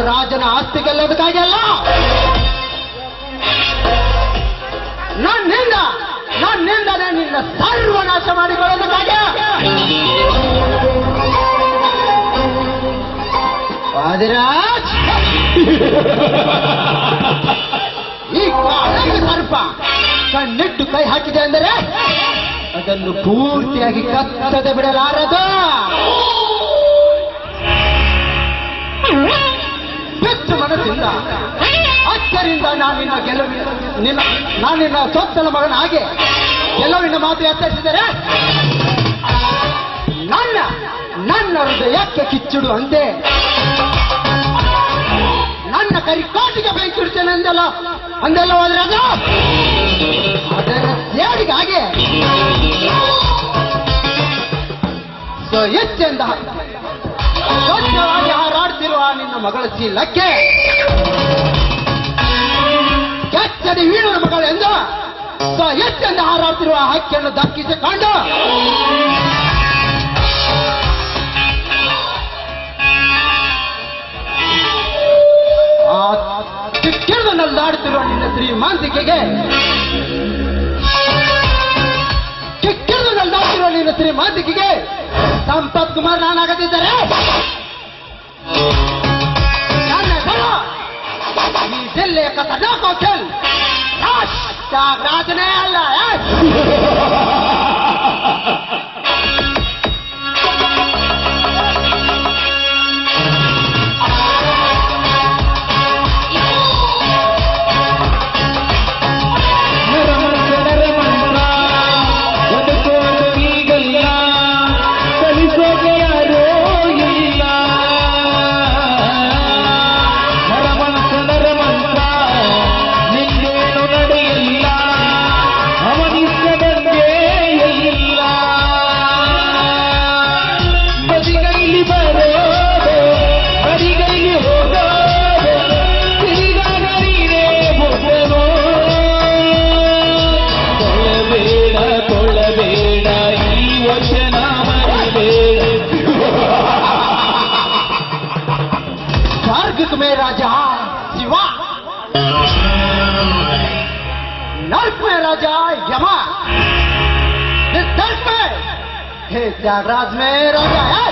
ರಾಜನ ಆಸ್ತಿ ಗೆಲ್ಲೋದಕ್ಕಾಗಿ ಅಲ್ಲ, ನನ್ನಿಂದನೇ ನಿನ್ನ ಸರ್ವನಾಶ ಮಾಡಿಕೊಳ್ಳೋದಕ್ಕಾಗಿ. ವಾದಿರಾಜ್, ಈ ಕಾಳಗ ಸರ್ಪ ಕಣ್ಣಿಟ್ಟು ಕೈ ಹಾಕಿದೆ ಅಂದರೆ ಅದನ್ನು ಪೂರ್ತಿಯಾಗಿ ಕತ್ತದೆ ಬಿಡಲಾರದು. ಬೆಚ್ಚ ಮನಸ್ಸಿಂದ ಅಚ್ಚರಿಂದ ನಾನಿನ್ನ ಸೊತ್ತಲ ಮಗನ ಹಾಗೆ ಗೆಲುವಿನ ಮಾತು ಎತ್ತರಿಸಿದರೆ ನನ್ನ ಹೃದಯಕ್ಕೆ ಕಿಚ್ಚುಡು ಅಂದೆ, ನನ್ನ ಕರಿಕಾಟಿಗೆ ಬೆಂಕಿಡ್ತೇನೆ ಅಂದೆಲ್ಲ ಹೋದ್ರೆ ಅದು ಅದರ ಸೇಡಿಗಾಗಿ ಸೊ ಹೆಚ್ಚೆಂದ ಸ್ವಚ್ಛವಾಗಿ ಹಾರಾಡ್ತಿರುವ ನಿನ್ನ ಮಗಳ ಚೀಲಕ್ಕೆ ಕೆಚ್ಚದಿ ವೀಣನ ಮಗಳು ಎಂದು ಸೊ ಹೆಚ್ಚೆಂದ ಹಾರಾಡ್ತಿರುವ ಹಕ್ಕಿಯನ್ನು ದಕ್ಕಿಸಿಕೊಂಡು ಕಿಕ್ಕಿಳಿದಲ್ಲಾಡುತ್ತಿರುವ ನಿನ್ನ ಶ್ರೀಮಂತಿಕೆಗೆ ಸಂಪತ್ ಕುಮಾರ್ ನಾನಾಗದಿದ್ದರೆ ಈ ಜಿಲ್ಲೆಯ ಖತರ್ನಾಕ್ ಹೋಟೆಲ್ ರಾಜನೇ ಅಲ್ಲ. में राजा शिवा, नर्क में राजा यमा, इस दर्द में हे त्यागराज में राजा है।